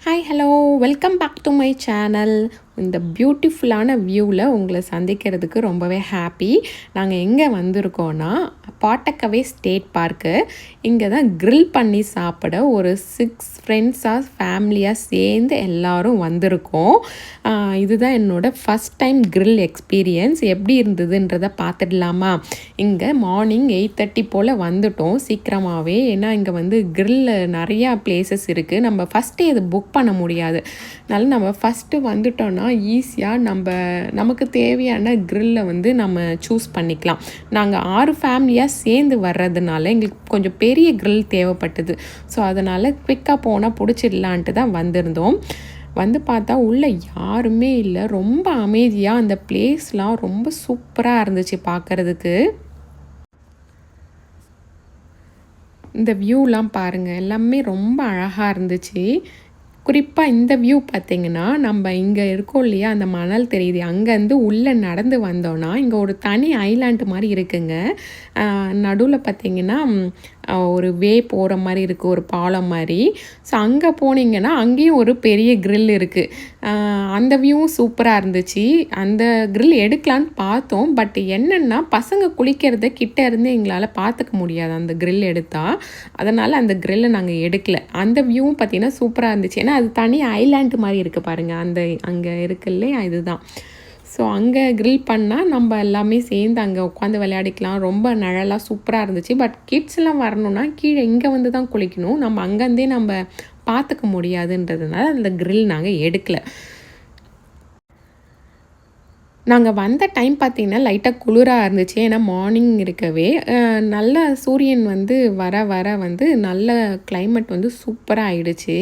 Hi hello welcome back to my channel. இந்த பியூட்டிஃபுல்லான வியூவில் உங்களை சந்திக்கிறதுக்கு ரொம்பவே ஹாப்பி. நாங்கள் எங்கே வந்திருக்கோன்னா பாட்டக்கவே ஸ்டேட் பார்க்கு. இங்கே தான் க்ரில் பண்ணி சாப்பிட ஒரு 6 ஃப்ரெண்ட்ஸாக ஃபேமிலியாக சேர்ந்து எல்லோரும் வந்திருக்கோம். இதுதான் என்னோடய ஃபஸ்ட் டைம் க்ரில் எக்ஸ்பீரியன்ஸ். எப்படி இருந்ததுன்றதை பார்த்துடலாமா? இங்கே மார்னிங் 8:30 போல் வந்துட்டோம் சீக்கிரமாகவே. ஏன்னா இங்கே வந்து க்ரில் நிறையா பிளேசஸ் இருக்குது. நம்ம ஃபஸ்ட்டே இது புக் பண்ண முடியாது. அதனால் நம்ம ஃபஸ்ட்டு வந்துட்டோன்னா ஈஸியாக நமக்கு தேவையான க்ரில்லை வந்து நம்ம சூஸ் பண்ணிக்கலாம். நாங்கள் 6 ஃபேமிலியாக சேர்ந்து வர்றதுனால எங்களுக்கு கொஞ்சம் பெரிய க்ரில் தேவைப்பட்டது. ஸோ அதனால் குவிக்காக போனால் பிடிச்சிடலான்ட்டு தான் வந்திருந்தோம். வந்து பார்த்தா உள்ளே யாருமே இல்லை. ரொம்ப அமைதியாக அந்த பிளேஸ்லாம் ரொம்ப சூப்பராக இருந்துச்சு பார்க்குறதுக்கு. இந்த வியூலாம் பாருங்கள், எல்லாமே ரொம்ப அழகாக இருந்துச்சு. குறிப்பாக இந்த வியூ பார்த்திங்கன்னா, நம்ம இங்கே இருக்கோம் இல்லையா, அந்த மணல் தெரியுது, அங்கேருந்து உள்ளே நடந்து வந்தோன்னா இங்கே ஒரு தனி ஐலாண்டு மாதிரி இருக்குங்க. நடுவில் பார்த்திங்கன்னா ஒரு வே போகிற மாதிரி இருக்குது, ஒரு பாலம் மாதிரி. ஸோ அங்கே போனீங்கன்னா அங்கேயும் ஒரு பெரிய க்ரில் இருக்குது. அந்த வியூவும் சூப்பராக இருந்துச்சு. அந்த க்ரில் எடுக்கலான்னு பார்த்தோம். பட் என்னென்னா பசங்க குளிக்கிறத கிட்டே இருந்து எங்களால் பார்த்துக்க முடியாது அந்த க்ரில் எடுத்தால். அதனால் அந்த க்ரில்லை நாங்கள் எடுக்கலை. அந்த வியூவும் பார்த்திங்கன்னா சூப்பராக இருந்துச்சு. ஏன்னா அது தனி ஐலாண்டு மாதிரி இருக்குது பாருங்கள், அங்கே இருக்கு இல்லையா, இதுதான். ஸோ அங்கே க்ரில் பண்ணால் நம்ம எல்லாமே சேர்ந்து அங்கே உட்காந்து விளையாடிக்கலாம். ரொம்ப நிழலாக சூப்பராக இருந்துச்சு. பட் கிட்ஸ்லாம் வரணுன்னா கீழே இங்கே வந்து தான் குளிக்கணும். நம்ம அங்கேருந்தே நம்ம பார்த்துக்க முடியாதுன்றதுனால அந்த க்ரில் நாங்கள் எடுக்கலை. நாங்கள் வந்த டைம் பார்த்திங்கன்னா லைட்டாக குளிராக இருந்துச்சு. ஏன்னா மார்னிங் இருக்கவே நல்ல சூரியன் வந்து வர வந்து நல்ல கிளைமேட் வந்து சூப்பராக ஆகிடுச்சு.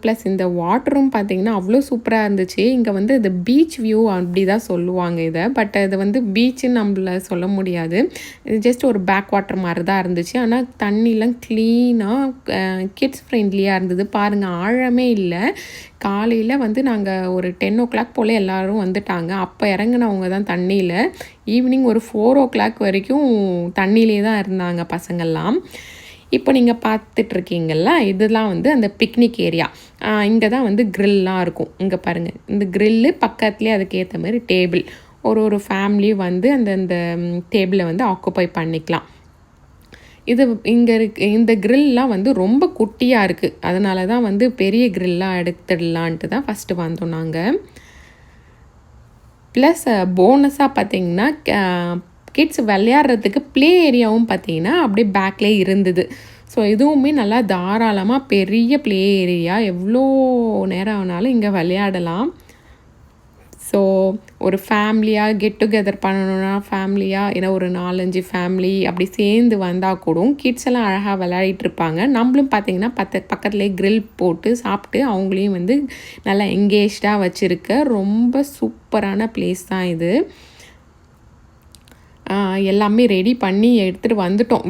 ப்ளஸ் இந்த வாட்டரும் பார்த்திங்கன்னா அவ்வளோ சூப்பராக இருந்துச்சு. இங்கே வந்து இது பீச் வியூ அப்படி தான் சொல்லுவாங்க இதை. பட் அது வந்து பீச்சுன்னு நம்மள சொல்ல முடியாது. இது ஜஸ்ட் ஒரு பேக் வாட்டர் மாதிரி தான் இருந்துச்சு. ஆனால் தண்ணிலாம் க்ளீனாக கிட்ஸ் ஃப்ரெண்ட்லியாக இருந்தது. பாருங்கள், ஆழமே இல்லை. காலையில் வந்து நாங்கள் ஒரு 10 o'clock போல் எல்லோரும் வந்துட்டாங்க. அப்போ இறங்கினவங்க தான் தண்ணியில். ஈவினிங் ஒரு 4 o'clock வரைக்கும் தண்ணியிலே தான் இருந்தாங்க பசங்கள்லாம். இப்போ நீங்கள் பார்த்துட்ருக்கீங்கள, இதெல்லாம் வந்து அந்த பிக்னிக் ஏரியா. இங்கே தான் வந்து க்ரில்லாம் இருக்கும். இங்கே பாருங்கள், இந்த க்ரில்லு பக்கத்துலேயே அதுக்கேற்ற மாதிரி டேபிள். ஒரு ஃபேமிலி வந்து அந்த டேபிளை வந்து ஆக்குப்பை பண்ணிக்கலாம். இது இங்கே இந்த க்ரில்லாம் வந்து ரொம்ப குட்டியாக இருக்குது. அதனால தான் வந்து பெரிய க்ரில்லாக எடுத்துடலான்ட்டு தான் ஃபஸ்ட்டு வந்தோம் நாங்கள். ப்ளஸ் போனஸாக பார்த்திங்கன்னா கிட்ஸ் விளையாடுறதுக்கு ப்ளே ஏரியாவும் பார்த்திங்கன்னா அப்படியே பேக்லேயே இருந்தது. ஸோ இதுவுமே நல்லா தாராளமாக பெரிய ப்ளே ஏரியா, எவ்வளோ நேரம் ஆனாலும் இங்கே விளையாடலாம். ஸோ ஒரு ஃபேமிலியாக கெட் டுகெதர் பண்ணணுன்னா ஃபேமிலியாக ஏன்னா ஒரு 4-5 ஃபேமிலி அப்படி சேர்ந்து வந்தால் கூட கிட்ஸ் எல்லாம் அழகாக விளையாடிட்டுருப்பாங்க. நம்மளும் பார்த்திங்கன்னா பக்கத்துலேயே க்ரில் போட்டு சாப்பிட்டு அவங்களையும் வந்து நல்லா எங்கேஜ்டாக வச்சுருக்க ரொம்ப சூப்பரான பிளேஸ் தான் இது. எல்லாமே ரெடி பண்ணி எடுத்துகிட்டு வந்துட்டோம்.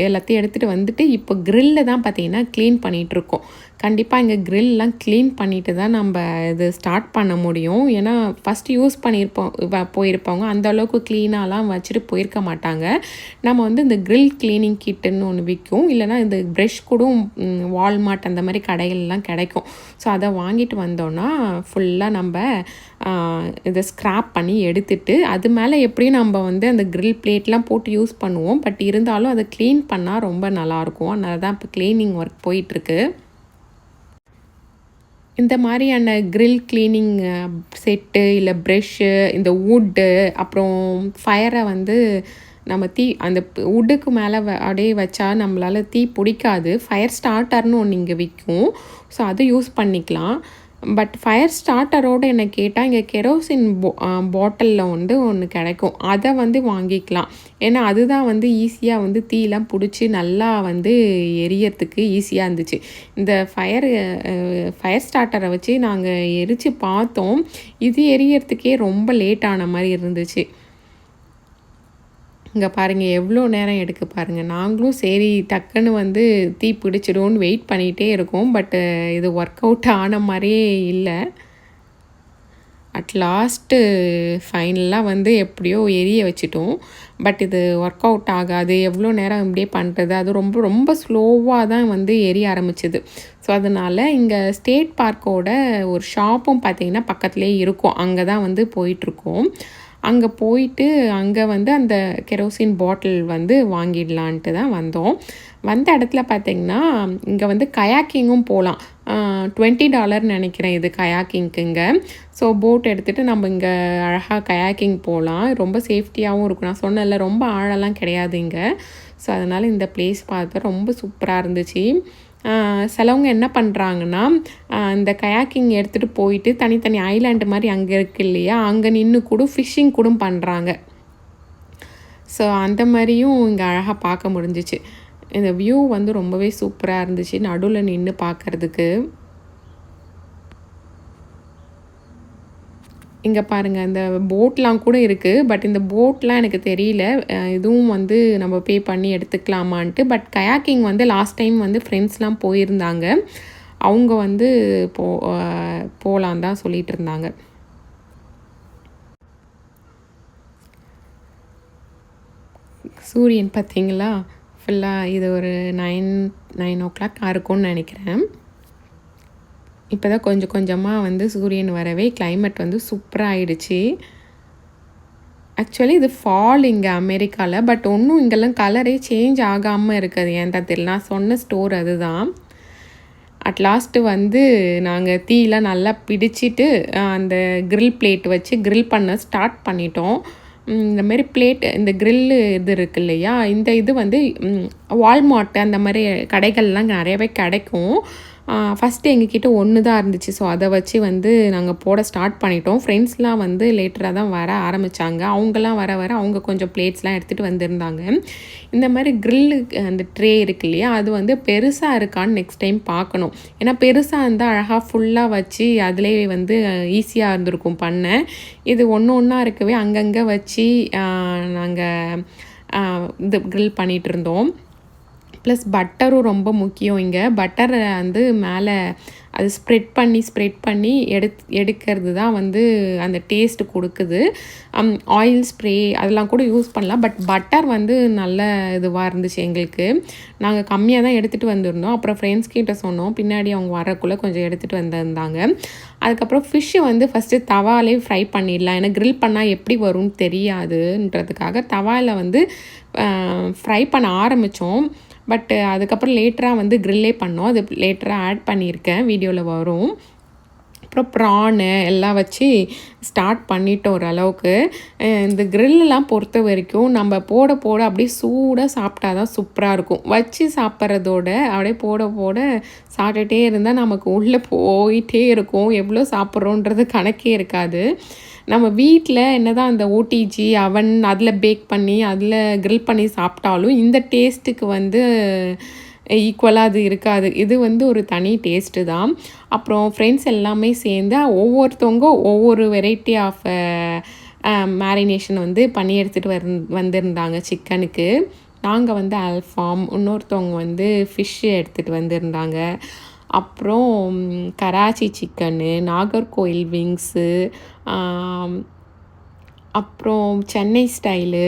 எல்லாத்தையும் எடுத்துகிட்டு வந்துட்டு இப்போ க்ரில்லை தான் பார்த்திங்கன்னா க்ளீன் பண்ணிகிட்ருக்கோம். கண்டிப்பாக இங்கே க்ரில்லாம் க்ளீன் பண்ணிவிட்டு தான் நம்ம இது ஸ்டார்ட் பண்ண முடியும். ஏன்னா ஃபஸ்ட்டு யூஸ் போயிருப்பவங்க அந்தளவுக்கு க்ளீனாலாம் வச்சுட்டு போயிருக்க மாட்டாங்க. நம்ம வந்து இந்த க்ரில் க்ளீனிங் கிட்டுன்னு ஒன்று விற்கும். இல்லைனா இந்த ப்ரெஷ் கூட வால்மார்ட் அந்த மாதிரி கடைகள்லாம் கிடைக்கும். ஸோ அதை வாங்கிட்டு வந்தோன்னா ஃபுல்லாக நம்ம இதை ஸ்க்ராப் பண்ணி எடுத்துட்டு அது மேலே எப்படியும் நம்ம வந்து அந்த க்ரில் பிளேட்லாம் போட்டு யூஸ் பண்ணுவோம். பட் இருந்தாலும் அதை க்ளீன் பண்ணால் ரொம்ப நல்லாயிருக்கும். அதனால தான் இப்போ க்ளீனிங் ஒர்க் போயிட்டுருக்கு. இந்த மாதிரியான க்ரில் க்ளீனிங் செட்டு இல்லை ப்ரெஷ்ஷு, இந்த வுட்டு, அப்புறம் ஃபயரை வந்து நம்ம அந்த வுட்டுக்கு மேலே அப்படியே வச்சா நம்மளால் தீ பிடிக்காது. ஃபயர் ஸ்டார்டர்னு ஒன்று இங்கே விற்கும். ஸோ அதை யூஸ் பண்ணிக்கலாம். பட் ஃபயர் ஸ்டார்டரோடு என்ன கேட்டால் இங்கே கெரோசின் பாட்டிலில் வந்து ஒன்று கிடைக்கும். அதை வந்து வாங்கிக்கலாம். ஏன்னா அதுதான் வந்து ஈஸியாக வந்து தீலாம் பிடிச்சி நல்லா வந்து எரியறதுக்கு ஈஸியாக இருந்துச்சு. இந்த ஃபயர் ஸ்டார்டரை வச்சு நாங்கள் எரித்து பார்த்தோம். இது எரியறதுக்கே ரொம்ப லேட் ஆன மாதிரி இருந்துச்சு. இங்கே பாருங்கள் எவ்வளோ நேரம் எடுக்க பாருங்கள். நாங்களும் சரி டக்குன்னு வந்து தீ பிடிச்சிடும்னு வெயிட் பண்ணிகிட்டே இருக்கோம். பட்டு இது ஒர்க் அவுட் ஆன மாதிரியே இல்லை. அட் லாஸ்ட்டு ஃபைனலாக வந்து எப்படியோ எரிய வச்சுட்டோம். பட் இது ஒர்க் அவுட் ஆகாது, எவ்வளோ நேரம் இப்படியே பண்ணுறது, அது ரொம்ப ரொம்ப ஸ்லோவாக தான் வந்து எரிய ஆரம்பிச்சுது. ஸோ அதனால் இங்கே ஸ்டேட் பார்க்கோட ஒரு ஷாப்பும் பார்த்திங்கன்னா பக்கத்துலேயே இருக்கும். அங்கே தான் வந்து போயிட்டுருக்கோம். அங்கே போயிட்டு அங்கே வந்து அந்த கெரோசின் பாட்டில் வந்து வாங்கிடலான்ட்டு தான் வந்தோம். வந்த இடத்துல பார்த்திங்கன்னா இங்கே வந்து கயாக்கிங்கும் போகலாம். $20 நினைக்கிறேன் இது கயாக்கிங்க்குங்க. ஸோ போட் எடுத்துகிட்டு நம்ம இங்கே அழகாக கயாக்கிங் போகலாம். ரொம்ப சேஃப்டியாகவும் இருக்கும். நான் சொன்னேன்ல, ரொம்ப ஆழலாம் கிடையாது இங்கே. ஸோ அதனால் இந்த பிளேஸ் பார்த்து ரொம்ப சூப்பராக இருந்துச்சு. சிலவங்க என்ன பண்ணுறாங்கன்னா, இந்த கயாக்கிங் எடுத்துகிட்டு போயிட்டு தனித்தனி ஐலாண்டு மாதிரி அங்கே இருக்குது இல்லையா, அங்கே நின்று கூட ஃபிஷ்ஷிங் கூட பண்ணுறாங்க. ஸோ அந்த மாதிரியும் இங்கே அழகாக பார்க்க முடிஞ்சிச்சு. இந்த வியூ வந்து ரொம்பவே சூப்பராக இருந்துச்சு நடுவில் நின்று பார்க்குறதுக்கு. இங்கே பாருங்கள், இந்த போட்லாம் கூட இருக்குது. பட் இந்த போட்லாம் எனக்கு தெரியல, இதுவும் வந்து நம்ம பே பண்ணி எடுத்துக்கலாமான்ட்டு. பட் கயாக்கிங் வந்து லாஸ்ட் டைம் வந்து ஃப்ரெண்ட்ஸ்லாம் போயிருந்தாங்க. அவங்க வந்து போகலான் தான் சொல்லிகிட்டு இருந்தாங்க. சூரியன் பார்த்தீங்களா, ஃபுல்லாக இது ஒரு 9 இருக்கும்னு நினைக்கிறேன். இப்போ தான் கொஞ்சம் கொஞ்சமாக வந்து சூரியன் வரவே கிளைமேட் வந்து சூப்பராக ஆயிடுச்சு. ஆக்சுவலி இது ஃபால் இங்கே அமெரிக்காவில். பட் ஒன்றும் இங்கெல்லாம் கலரே சேஞ்ச் ஆகாமல் இருக்குது. ஏன் தான் தெரியல. நான் சொன்ன ஸ்டோர் அதுதான். அட் லாஸ்ட்டு வந்து நாங்கள் தீயெலாம் நல்லா பிடிச்சிட்டு அந்த க்ரில் பிளேட் வச்சு க்ரில் பண்ண ஸ்டார்ட் பண்ணிட்டோம். இந்தமாரி பிளேட், இந்த க்ரில்லு இது இருக்குது இல்லையா, இந்த இது வந்து வால்மார்ட் அந்த மாதிரி கடைகள்லாம் நிறையவே கிடைக்கும். ஃபஸ்ட்டு எங்ககிட்ட ஒன்று தான் இருந்துச்சு. ஸோ அதை வச்சு வந்து நாங்கள் போட ஸ்டார்ட் பண்ணிட்டோம். ஃப்ரெண்ட்ஸ்லாம் வந்து லேட்டராக தான் வர ஆரம்பித்தாங்க. அவங்கெல்லாம் வர வர அவங்க கொஞ்சம் பிளேட்ஸ்லாம் எடுத்துகிட்டு வந்திருந்தாங்க. இந்த மாதிரி க்ரில்லு அந்த ட்ரே இருக்கு இல்லையா, அது வந்து பெருசாக இருக்கான்னு நெக்ஸ்ட் டைம் பார்க்கணும். ஏன்னா பெருசாக இருந்தால் அழகாக ஃபுல்லாக வச்சு அதிலே வந்து ஈஸியாக இருந்திருக்கும் பண்ண. இது ஒன்று ஒன்றா இருக்கவே அங்கங்கே வச்சு நாங்கள் இது க்ரில் பண்ணிகிட்டு இருந்தோம். ப்ளஸ் பட்டரும் ரொம்ப முக்கியம் இங்கே. பட்டரை வந்து மேலே அது ஸ்ப்ரெட் பண்ணி எடுக்கிறது தான் வந்து அந்த டேஸ்ட்டு கொடுக்குது. ஆயில் ஸ்ப்ரே அதெல்லாம் கூட யூஸ் பண்ணலாம். பட் பட்டர் வந்து நல்ல இதுவாக இருந்துச்சு எங்களுக்கு. நாங்கள் கம்மியாக தான் எடுத்துகிட்டு வந்திருந்தோம். அப்புறம் ஃப்ரெண்ட்ஸ் கிட்ட சொன்னோம், பின்னாடி அவங்க வரக்குள்ளே கொஞ்சம் எடுத்துகிட்டு வந்திருந்தாங்க. அதுக்கப்புறம் ஃபிஷ்ஷு வந்து ஃபஸ்ட்டு தவாலே ஃப்ரை பண்ணிடலாம். ஏன்னா க்ரில் பண்ணால் எப்படி வரும்னு தெரியாதுன்றதுக்காக தவாவில் வந்து ஃப்ரை பண்ண ஆரம்பித்தோம். பட் அதுக்கப்புறம் லேட்டராக வந்து க்ரில்லே பண்ணோம். அது லேட்டராக ஆட் பண்ணியிருக்கேன், வீடியோவில் வரும். அப்புறம் ப்ரானு எல்லாம் வச்சு ஸ்டார்ட் பண்ணிட்டோம் ஓரளவுக்கு. இந்த க்ரில்லாம் பொறுத்த வரைக்கும் நம்ம போட அப்படியே சூடாக சாப்பிட்டா தான் சூப்பராக இருக்கும். வச்சு சாப்பிட்றதோட அப்படியே போட சாப்பிட்டுட்டே இருந்தால் நமக்கு உள்ளே போயிட்டே இருக்கும். எவ்வளோ சாப்பிட்றோன்றது கணக்கே இருக்காது. நம்ம வீட்டில் என்ன தான் அந்த ஓடிஜி அவன் அதில் பேக் பண்ணி அதில் க்ரில் பண்ணி சாப்பிட்டாலும் இந்த டேஸ்ட்டுக்கு வந்து ஈக்குவலாக அது இருக்காது. இது வந்து ஒரு தனி டேஸ்ட்டு தான். அப்புறம் ஃப்ரெண்ட்ஸ் எல்லாமே சேர்ந்து ஒவ்வொருத்தவங்க ஒவ்வொரு வெரைட்டி ஆஃப் மேரினேஷன் வந்து பண்ணி எடுத்துகிட்டு வந்திருந்தாங்க சிக்கனுக்கு. நாங்கள் வந்து அல்ஃபாம், இன்னொருத்தவங்க வந்து ஃபிஷ்ஷு எடுத்துகிட்டு வந்திருந்தாங்க. அப்புறம் கராச்சி சிக்கனு, நாகர்கோயில் விங்ஸு, அப்புறம் சென்னை ஸ்டைலு,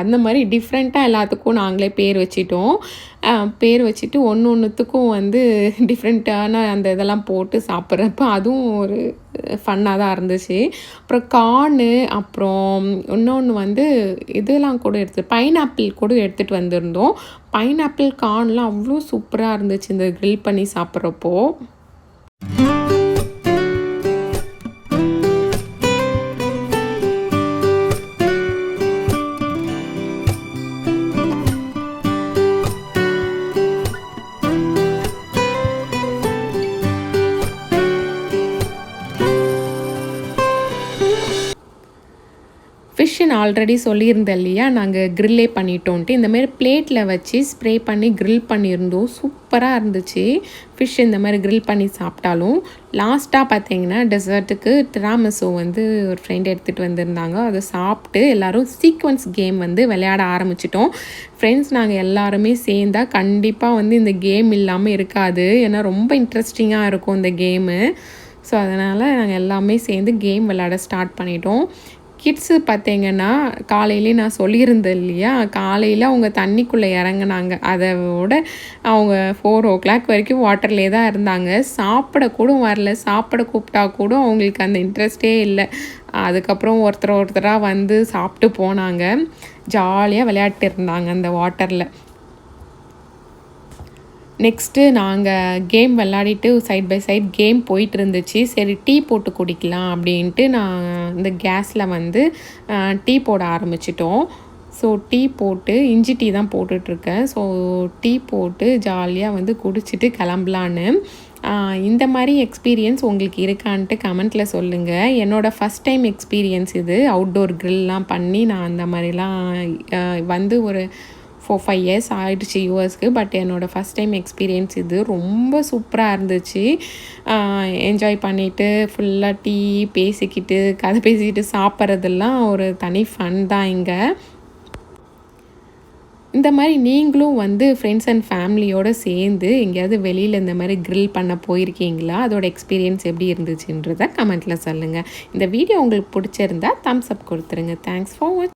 அந்த மாதிரி டிஃப்ரெண்ட்டாக எல்லாத்துக்கும் நாங்களே பேர் வச்சிட்டோம். பேர் வச்சுட்டு ஒன்றுத்துக்கும் வந்து டிஃப்ரெண்ட்டான அந்த இதெல்லாம் போட்டு சாப்பிட்றப்ப அதுவும் ஒரு ஃபன்னாக தான் இருந்துச்சு. அப்புறம் கார்னு, அப்புறம் இன்னொன்று வந்து இதெல்லாம் கூட பைனாப்பிள் கூட எடுத்துகிட்டு வந்திருந்தோம். பைனாப்பிள் கார்ன்லாம் அவ்வளோ சூப்பராக இருந்துச்சு இந்த க்ரில் பண்ணி சாப்பிட்றப்போ. ஃபிஷ்ஷு நான் ஆல்ரெடி சொல்லியிருந்தேன் இல்லையா, நாங்கள் க்ரில்லே பண்ணிட்டோன்ட்டு. இந்தமாரி பிளேட்டில் வச்சு ஸ்ப்ரே பண்ணி க்ரில் பண்ணியிருந்தோம். சூப்பராக இருந்துச்சு ஃபிஷ் இந்த மாதிரி க்ரில் பண்ணி சாப்பிட்டாலும். லாஸ்ட்டாக பார்த்தீங்கன்னா டெசர்ட்டுக்கு டிராமிசோ வந்து ஒரு ஃப்ரெண்ட் எடுத்துகிட்டு வந்திருந்தாங்க. அதை சாப்பிட்டு எல்லோரும் சீக்வன்ஸ் கேம் வந்து விளையாட ஆரம்பிச்சிட்டோம். ஃப்ரெண்ட்ஸ் நாங்கள் எல்லாருமே சேர்ந்தால் கண்டிப்பாக வந்து இந்த கேம் இல்லாமல் இருக்காது. ஏன்னா ரொம்ப இன்ட்ரெஸ்டிங்காக இருக்கும் இந்த கேமு. ஸோ அதனால் நாங்கள் எல்லாமே சேர்ந்து கேம் விளையாட ஸ்டார்ட் பண்ணிட்டோம். கிட்ஸு பார்த்தீங்கன்னா, காலையிலே நான் சொல்லியிருந்தேன் இல்லையா, காலையில் அவங்க தண்ணிக்குள்ளே இறங்குனாங்க. அதோட அவங்க 4:00 வரைக்கும் வாட்டர்லேயே தான் இருந்தாங்க. சாப்பிட கூட வரல. சாப்பிட கூப்பிட்டா கூட அவங்களுக்கு அந்த இன்ட்ரெஸ்ட்டே இல்லை. அதுக்கப்புறம் ஒருத்தராக வந்து சாப்பிட்டு போனாங்க. ஜாலியாக விளையாட்டு இருந்தாங்க அந்த வாட்டரில். நெக்ஸ்ட்டு நாங்கள் கேம் விளாடிட்டு சைட் பை சைட் கேம் போயிட்டு இருந்துச்சு. சரி டீ போட்டு குடிக்கலாம் அப்படின்ட்டு நான் இந்த கேஸில் வந்து டீ போட ஆரம்பிச்சிட்டோம். ஸோ டீ போட்டு இஞ்சி டீ தான் போட்டுட்ருக்கேன். ஸோ டீ போட்டு ஜாலியாக வந்து குடிச்சிட்டு கிளம்பலான்னு. இந்த மாதிரி எக்ஸ்பீரியன்ஸ் உங்களுக்கு இருக்கான்ட்டு கமெண்ட்டில் சொல்லுங்கள். என்னோடய ஃபஸ்ட் டைம் எக்ஸ்பீரியன்ஸ் இது. அவுட்டோர் க்ரில்லாம் பண்ணி நான் அந்த மாதிரிலாம் வந்து ஒரு 4-5 இயர்ஸ் ஆகிடுச்சு யூஎஸ்க்கு. பட் என்னோடய ஃபஸ்ட் டைம் எக்ஸ்பீரியன்ஸ் இது. ரொம்ப சூப்பராக இருந்துச்சு. என்ஜாய் பண்ணிவிட்டு ஃபுல்லாக டீ பேசிக்கிட்டு கதை பேசிக்கிட்டு சாப்பிட்றதெல்லாம் ஒரு தனி ஃபன் தான் இங்கே. இந்த மாதிரி நீங்களும் வந்து ஃப்ரெண்ட்ஸ் அண்ட் ஃபேமிலியோடு சேர்ந்து எங்கேயாவது வெளியில் இந்த மாதிரி க்ரில் பண்ண போயிருக்கீங்களா? அதோட எக்ஸ்பீரியன்ஸ் எப்படி இருந்துச்சுன்றதை கமெண்ட்டில் சொல்லுங்கள். இந்த வீடியோ உங்களுக்கு பிடிச்சிருந்தா தம்ஸ் அப் கொடுத்துருங்க. தேங்க்ஸ் ஃபார் வாட்சிங்.